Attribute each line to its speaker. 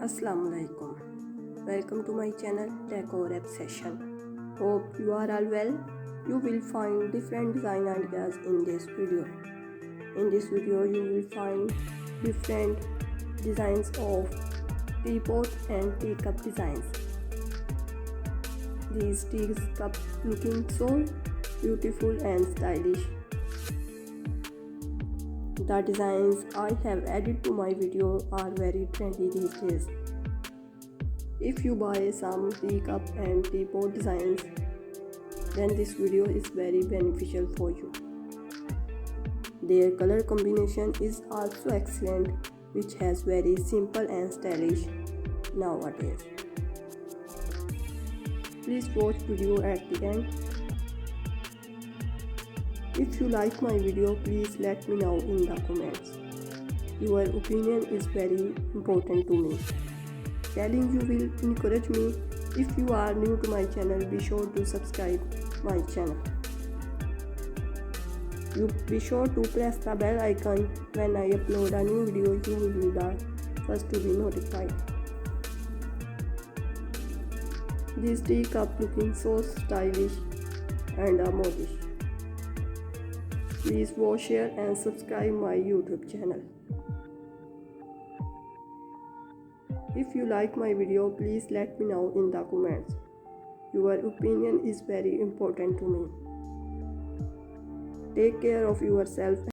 Speaker 1: Assalamualaikum. Welcome to my channel Decor Obsession. Hope you are all well. You will find different design ideas in this video. In this video you will find different designs of teapot and teacup designs. These teacup looking so beautiful and stylish. The designs I have added to my video are very trendy these days. If you buy some teacup and teapot designs, then this video is very beneficial for you. Their color combination is also excellent, which has very simple and stylish nowadays. Please watch video at the end. If you like my video, please let me know in the comments. Your opinion is very important to me. Telling you will encourage me. If you are new to my channel, be sure to subscribe my channel. You be sure to press the bell icon. When I upload a new video, you will be the first to be notified. This teacup looking so stylish and modish. Please watch, share and subscribe my YouTube channel. If you like my video, please let me know in the comments. Your opinion is very important to me. Take care of yourself.